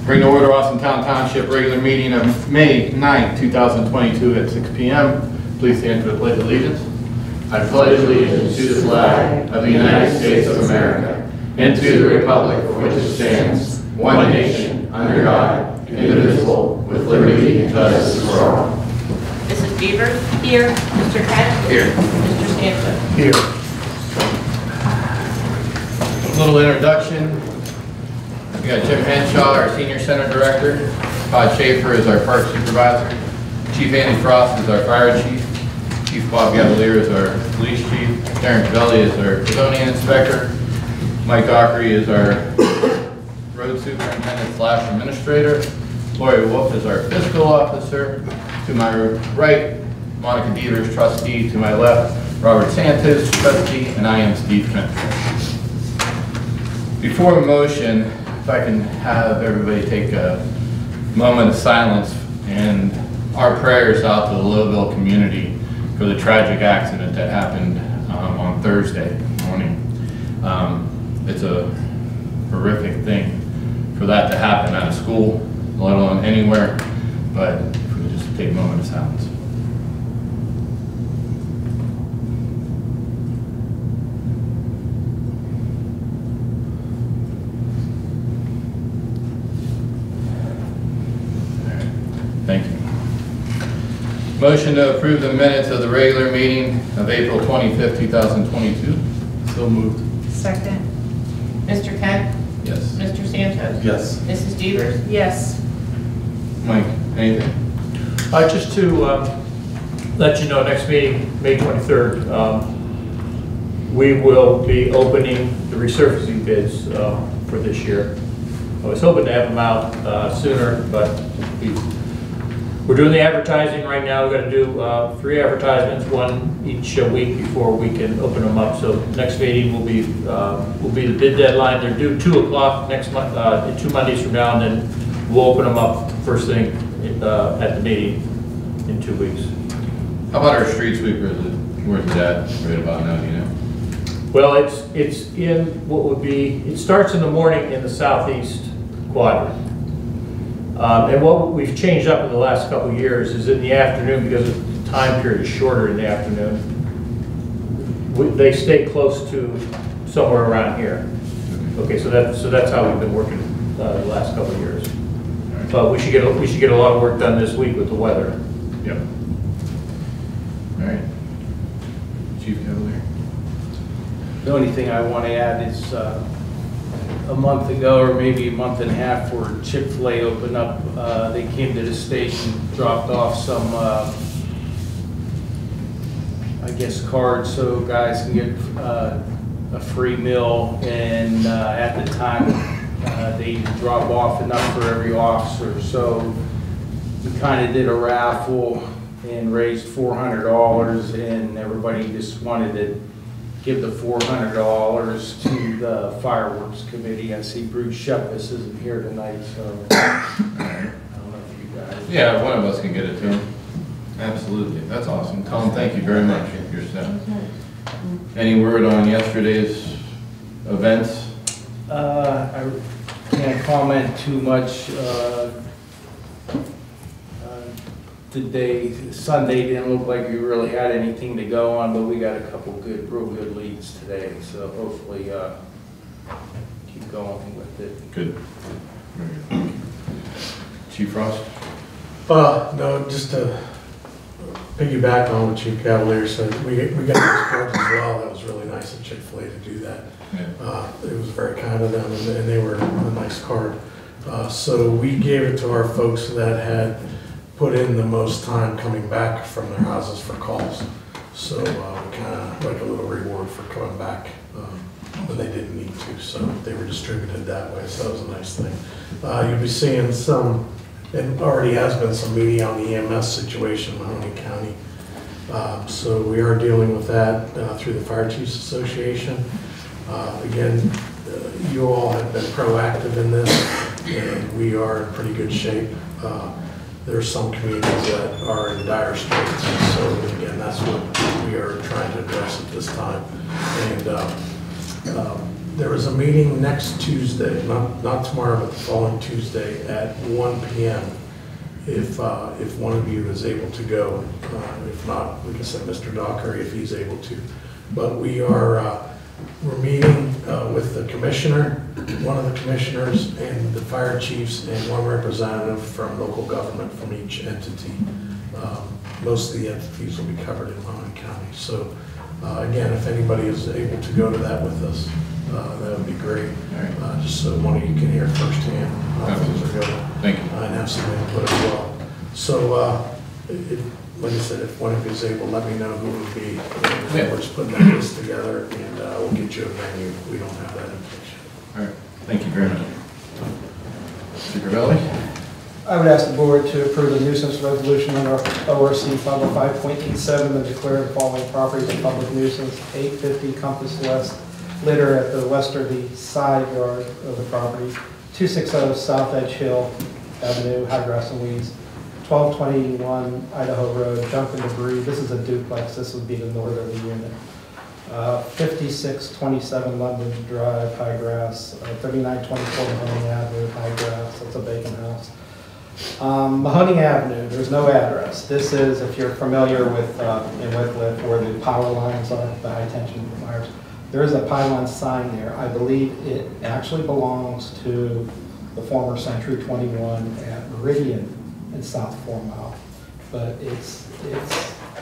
Bring to order Austintown Township regular meeting of May 9, 2022 at 6 p.m. Please stand for the Pledge of Allegiance. I pledge allegiance to the flag of the United States of America and to the republic for which it stands, one nation, under God, indivisible, with liberty and justice for all. Mrs. Beaver? Here. Mr. Kent? Here. Mr. Sanchez? Here. A little introduction. We got Jim Henshaw, our Senior Center Director. Todd Schaefer is our Park Supervisor. Chief Andy Frost is our Fire Chief. Chief Bob Gavalier is our Police Chief. Darren Cavelli is our Custodian Inspector. Mike Dockery is our Road Superintendent / Administrator. Lori Wolf is our Fiscal Officer. To my right, Monica Devers, Trustee. To my left, Robert Santos, Trustee, and I am Steve Kent. Before a motion, if I can have everybody take a moment of silence and our prayers out to the Lowville community for the tragic accident that happened on Thursday morning. It's a horrific thing for that to happen at a school, let alone anywhere, but if we could just take a moment of silence. Thank you. Motion to approve the minutes of the regular meeting of April 25th, 2022. So moved. Second. Mr. Kent? Yes. Mr. Sanchez? Yes. Mrs. Devers? Yes. Mike, anything? Just to let you know, next meeting, May 23rd, we will be opening the resurfacing bids for this year. I was hoping to have them out sooner, but we're doing the advertising right now. We're going to do 3 advertisements, 1 each week before we can open them up. So next meeting will be the bid deadline. They're due 2 o'clock next month, 2 Mondays from now, and then we'll open them up first thing at the meeting in 2 weeks. How about our street sweeper? Where's that right about now, do you know? Well, it's in what would be, it starts in the morning in the southeast quadrant. And what we've changed up in the last couple of years is in the afternoon, because the time period is shorter in the afternoon, they stay close to somewhere around here. Okay, so that's how we've been working the last couple of years. Right. But we should get a lot of work done this week with the weather. Yep. All right. Chief Cavalier. The only thing I want to add is a month ago, or maybe a month and a half, where Chick-fil-A opened up, they came to the station, dropped off some, I guess, cards so guys can get a free meal, and at the time they drop off enough for every officer. So we kind of did a raffle and raised $400, and everybody just wanted to give the $400 to the fireworks committee. I see Bruce Shepis isn't here tonight, so I don't know if you guys. Yeah, one of us can get it to him. Absolutely, that's awesome. Tell him thank you very much for your staff. Any word on yesterday's events? I can't comment too much. Today, Sunday didn't look like we really had anything to go on, but we got a couple real good leads today. So hopefully, keep going with it. Good. Very good. Chief Frost? No, just to piggyback on what Chief Cavalier said, we got those cards as well. That was really nice of Chick-fil-A to do that. Yeah. It was very kind of them, and they were a nice card. So we gave it to our folks that had put in the most time coming back from their houses for calls. So we kind of like a little reward for coming back when they didn't need to. So they were distributed that way. So that was a nice thing. You'll be seeing some, and already has been some media on the EMS situation in Mahoney County. So we are dealing with that through the Fire Chiefs Association. Again, you all have been proactive in this, and we are in pretty good shape. There are some communities that are in dire straits, so again, that's what we are trying to address at this time. And There is a meeting next Tuesday, not tomorrow, but the following Tuesday at 1 p.m. If one of you is able to go. If not, we can send Mr. Dockery if he's able to. But we're meeting with the commissioner, one of the commissioners, and the fire chiefs, and one representative from local government from each entity. Most of the entities will be covered in Mahoney County. So again, if anybody is able to go to that with us, that would be great. Right. Just so one of you can hear firsthand how things are going. Thank you. And have some input as well. So, like I said, if one of you is able, let me know who would be. We're just putting that list together, and we'll get you a venue. We don't have that information. All right, thank you very much. Mr. Gravelli? I would ask the board to approve the nuisance resolution under ORC 505.87 and declare the following properties a public nuisance: 850 Compass West litter at the westerly side yard of the property, 260 South Edge Hill Avenue, high grass and weeds, 1221 Idaho Road, junk and debris. This is a duplex. This would be the northerly unit. 5627 London Drive, high grass. 3924 Mahoney Avenue, high grass. That's a vacant house. Mahoney Avenue, there's no address. This is, if you're familiar with in Wickliffe, where the power lines are, the high tension wires. There is a pylon sign there. I believe it actually belongs to the former Century 21 at Meridian in South 4 Mile. But it's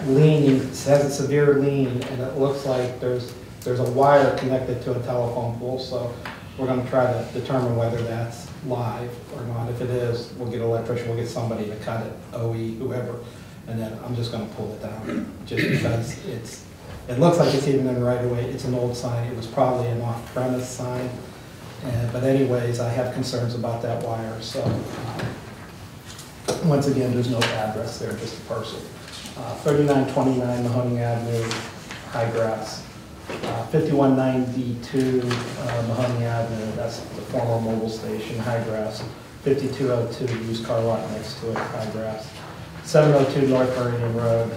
leaning, it has a severe lean, and it looks like there's a wire connected to a telephone pole. So we're going to try to determine whether that's live or not. If it is, we'll get an electrician, we'll get somebody to cut it, OE, whoever, and then I'm just going to pull it down, just because it looks like it's even in the right of way. It's an old sign. It was probably an off-premise sign. But anyways, I have concerns about that wire. So once again, there's no address there, just a parcel. 3929 Mahoney Avenue, high grass. 5192 Mahoney Avenue, that's the former mobile station, high grass. 5202 used car lot next to it, high grass. 702 North Meridian Road,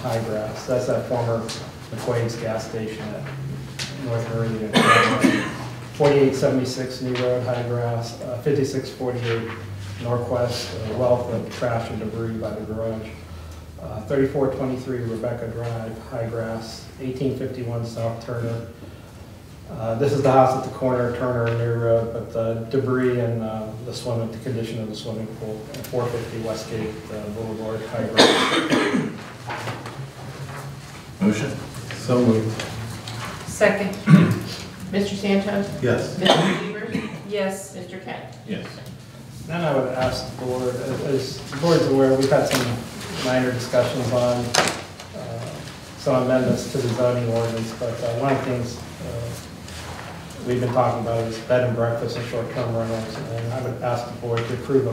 high grass. That's that former McQuaid's gas station at North Meridian. 4876 New Road, high grass. 5648 Northwest, wealth of trash and debris by the garage. 3423 Rebecca Drive, high grass. 1851 South Turner. This is the house at the corner of Turner and New Road, but the debris and the condition of the swimming pool. 450 Westgate Boulevard, high grass. Motion? So moved. Second. Mr. Santos? Yes. Mr. Beavers? Yes. Mr. Kent? Yes. Then I would ask the board, as the board's aware, we've had some minor discussions on some amendments to the zoning ordinance, but one of the things we've been talking about is bed and breakfast and short-term rentals, and I would ask the board to approve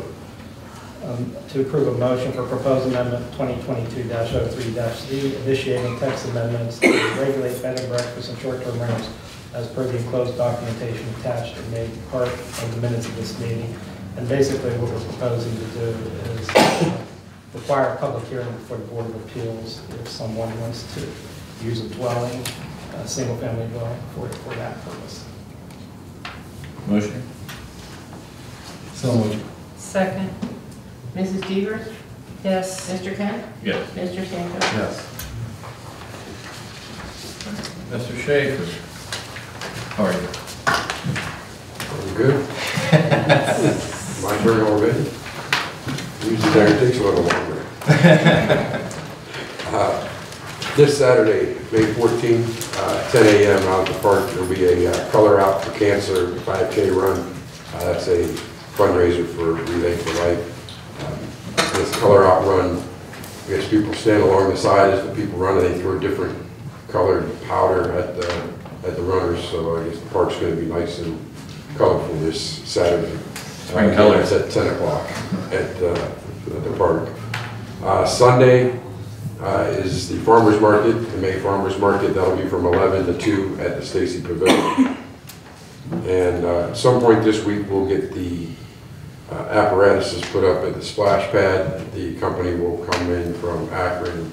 a motion for proposed amendment 2022-03-Z, initiating text amendments to regulate bed and breakfast and short-term rentals as per the enclosed documentation attached and made part of the minutes of this meeting. And basically what we're proposing to do is require a public hearing before the Board of Appeals if someone wants to use a dwelling, a single-family dwelling for that purpose. Motion? So moved. Second. Mrs. Beavers? Yes. Mr. Kent? Yes. Mr. Santos? Yes. Mr. Schaefer? How are you? I'm good. My turn already? Usually there takes a little longer. This Saturday, May 14th, 10 a.m. out at the park, there'll be a Color Out for Cancer 5K run. That's a fundraiser for Relay for Life. This Color Out run, I guess people stand along the side as the people run, and they throw different colored powder at the runners. So I guess the park's going to be nice and colorful this Saturday. Spring colors. It's at 10 o'clock at the park. Sunday is the farmer's market, the May farmer's market. That'll be from 11 to 2 at the Stacy Pavilion. And at some point this week, we'll get the apparatuses put up at the splash pad. The company will come in from Akron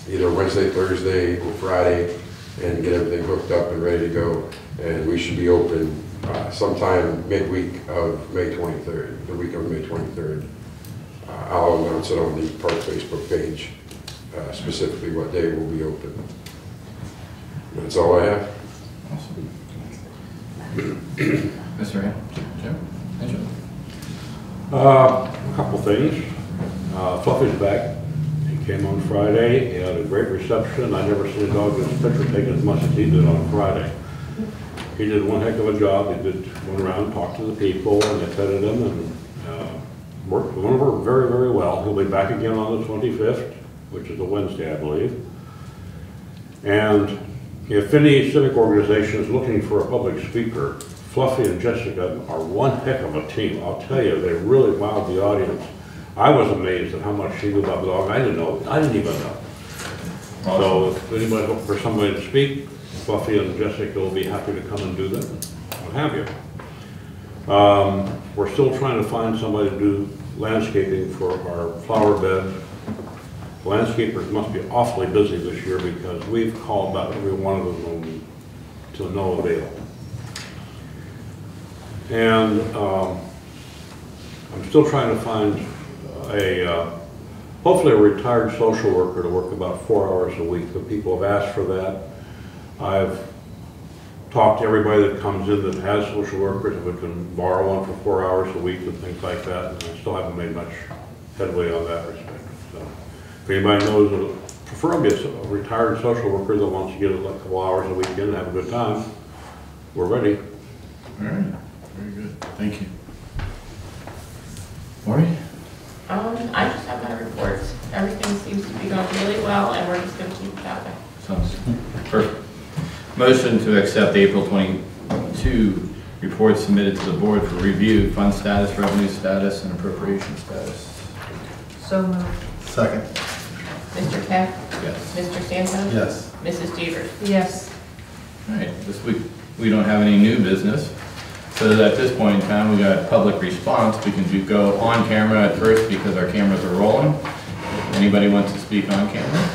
either Wednesday, Thursday, or Friday and get everything hooked up and ready to go. And we should be open sometime midweek of May 23rd, the week of May 23rd. I'll announce it on the park Facebook page, specifically what day we'll be open. That's all I have. Awesome. Mr. Ham? Jim? Hey, Jim. A couple things. Fluffy's back. He came on Friday. He had a great reception. I never seen a dog get his picture taken as much as he did on Friday. He did one heck of a job. He went around and talked to the people, and they petted him, and worked very, very well. He'll be back again on the 25th, which is a Wednesday, I believe. And if any civic organization is looking for a public speaker, Fluffy and Jessica are one heck of a team. I'll tell you, they really wowed the audience. I was amazed at how much she knew about the dog. I didn't even know. So if anybody's looking for somebody to speak, Fluffy and Jessica will be happy to come and do that. What have you. We're still trying to find somebody to do landscaping for our flower bed. Landscapers must be awfully busy this year because we've called about every one of them to no avail. And I'm still trying to find hopefully a retired social worker to work about 4 hours a week. The people have asked for that. I've talked to everybody that comes in that has social workers, if we can borrow one for 4 hours a week and things like that. And I still haven't made much headway on that respect. So if anybody knows, preferably a retired social worker that wants to get a couple hours a weekend and have a good time, we're ready. All right. Very good. Thank you. Maureen? I just have my reports. Everything seems to be going really well, and we're just going to keep it that way. Sounds perfect. Motion to accept April 22 reports submitted to the board for review, fund status, revenue status, and appropriation status. So moved. Second. Mr. Peck? Yes. Mr. Santos? Yes. Mrs. Jeter? Yes. All right, this week we don't have any new business. So at this point in time, we got public response. We can go on camera at first because our cameras are rolling. Anybody wants to speak on camera?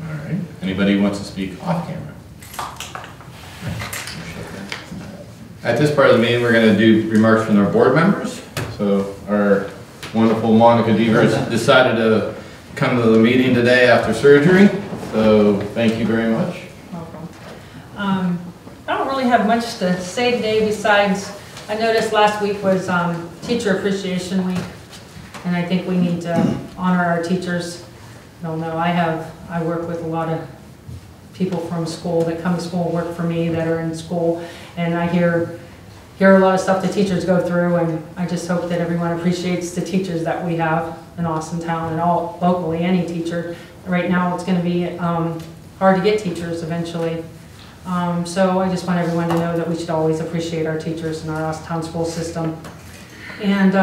All right. Anybody wants to speak off camera? At this part of the meeting, we're going to do remarks from our board members. So our wonderful Monica Devers decided to come to the meeting today after surgery. So thank you very much. Welcome. I don't really have much to say today besides I noticed last week was Teacher Appreciation Week, and I think we need to honor our teachers. I don't know, I work with a lot of people from school that come to school and work for me that are in school, and I hear a lot of stuff the teachers go through, and I just hope that everyone appreciates the teachers that we have in Austintown and all locally, any teacher. Right now it's going to be hard to get teachers eventually. So I just want everyone to know that we should always appreciate our teachers in our Austintown school system. And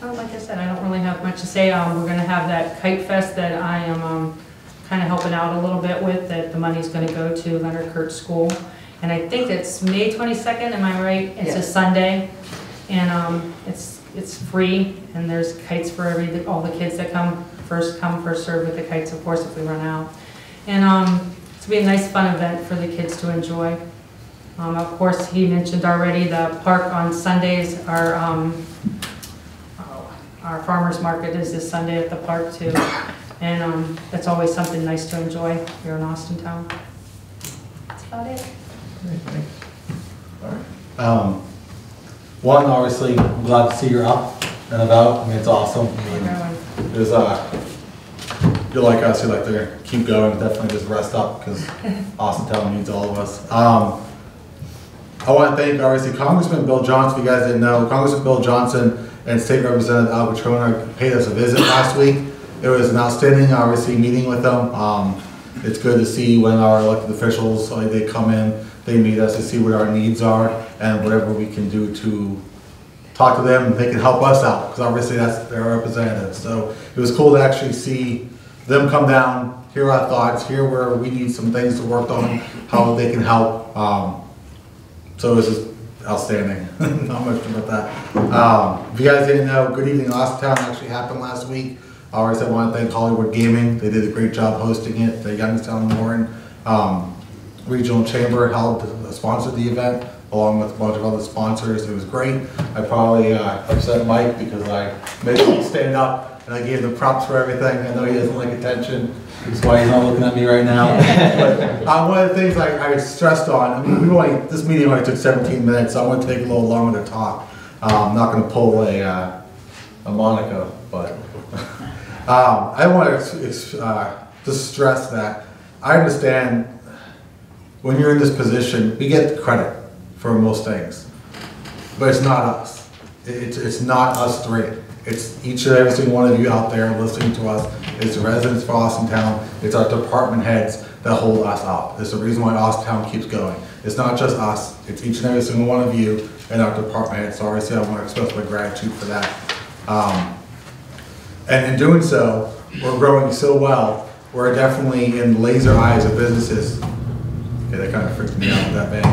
like I said, I don't really have much to say. We're going to have that Kite Fest that I am kind of helping out a little bit with, that the money's going to go to Leonard Kurtz School. And I think it's May 22nd, am I right? It's a Sunday, and it's free, and there's kites for all the kids that come, first serve with the kites, of course, if we run out. And it's going to be a nice, fun event for the kids to enjoy. Of course, he mentioned already the park on Sundays. Our farmers market is this Sunday at the park too, and that's always something nice to enjoy here in Austintown. That's about it. Great, thanks. All right. One, obviously, I'm glad to see you're up and about. I mean, it's awesome. I mean, there's you're like us, you like to keep going, definitely just rest up because Austintown needs all of us. I want to thank, obviously, Congressman Bill Johnson. If you guys didn't know, Congressman Bill Johnson and State Representative Al Petrona paid us a visit last week. It was an outstanding, obviously, meeting with them. It's good to see when our elected officials, they come in, they meet us to see what our needs are and whatever we can do to talk to them and they can help us out because obviously that's their representatives. So it was cool to actually see them come down, hear our thoughts, hear where we need some things to work on, how they can help. So it was just outstanding. Not much about that. If you guys didn't know, Good Evening Austintown actually happened last week. Always, I want to thank Hollywood Gaming. They did a great job hosting it. The Youngstown and Warren Regional Chamber sponsored the event, along with a bunch of other sponsors. It was great. I probably upset Mike because I made him stand up and I gave him props for everything. I know he doesn't like attention. That's why he's not looking at me right now. But one of the things I stressed on, I mean, this meeting only took 17 minutes, so I want to take a little longer to talk. I'm not going to pull a Monica, but I want to just stress that I understand when you're in this position, we get credit for most things, but it's not us. It's not us three. It's each and every single one of you out there listening to us. It's the residents for Austintown. It's our department heads that hold us up. It's the reason why Austintown keeps going. It's not just us. It's each and every single one of you and our department heads. So obviously I want to express my gratitude for that. And in doing so, we're growing so well. We're definitely in laser eyes of businesses. Okay, that kind of freaked me out with that bang.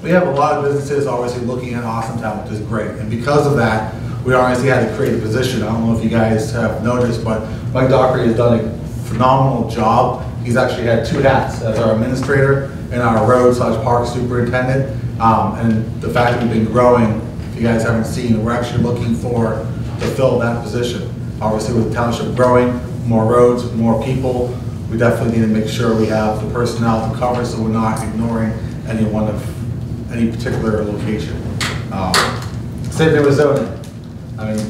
We have a lot of businesses obviously looking at Austintown, which is great. And because of that, we obviously had to create a position. I don't know if you guys have noticed, but Mike Dockery has done a phenomenal job. He's actually had 2 hats as our administrator and our road/park superintendent. And the fact that we've been growing, if you guys haven't seen, we're actually looking to fill that position. Obviously with the township growing, more roads, more people, we definitely need to make sure we have the personnel to cover so we're not ignoring any particular location. Same thing with zoning. I mean,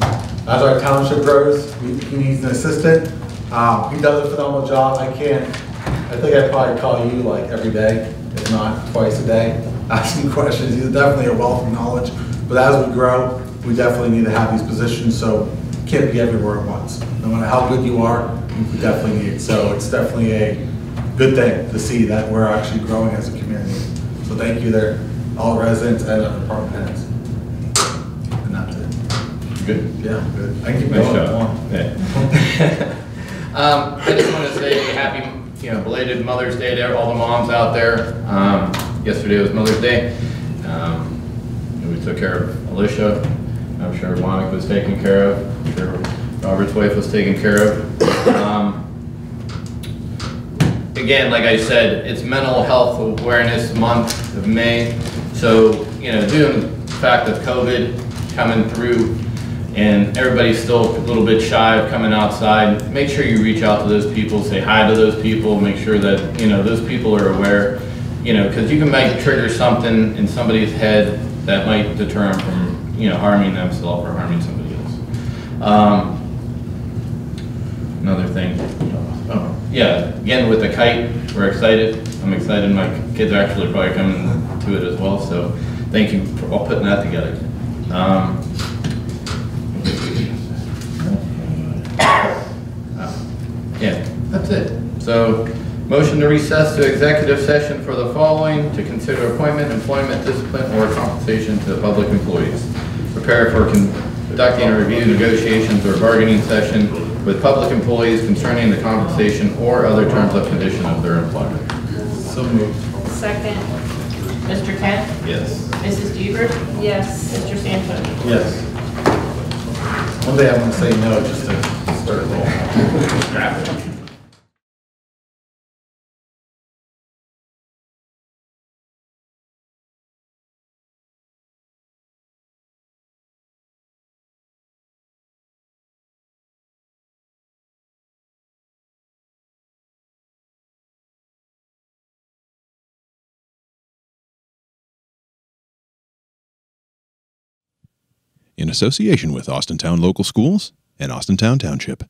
as our township grows, he needs an assistant. He does a phenomenal job. I think I'd probably call you like every day, if not twice a day, asking questions. He's definitely a wealth of knowledge. But as we grow, we definitely need to have these positions, so you can't be everywhere at once. No matter how good you are, you definitely need it. So it's definitely a good thing to see that we're actually growing as a community. So thank you there, all residents and our department heads. And that's it. Good. Yeah, good. I can keep Nice going. job. Yeah. I just want to say happy, belated Mother's Day to all the moms out there. Yesterday was Mother's Day. We took care of Alicia. I'm sure Monica was taken care of. I'm sure Robert's wife was taken care of. Again, like I said, it's Mental Health Awareness Month of May. So, due to the fact of COVID coming through and everybody's still a little bit shy of coming outside, make sure you reach out to those people, say hi to those people, make sure that, those people are aware, because you might trigger something in somebody's head that might deter them from, harming themselves or harming somebody else. Another thing, again with the kite, we're excited. I'm excited. My kids are actually probably coming to it as well. So thank you for all putting that together. Yeah, that's it. So motion to recess to executive session for the following: to consider appointment, employment, discipline, or compensation to public employees. Prepare for conducting a review, negotiations, or bargaining session with public employees concerning the compensation or other terms of condition of their employment. So moved. Second. Mr. Kent? Yes. Mrs. Deaver? Yes. Mr. Sanford? Yes. One day I'm going to say no just to start rolling. In association with Austintown Local Schools and Austintown Township.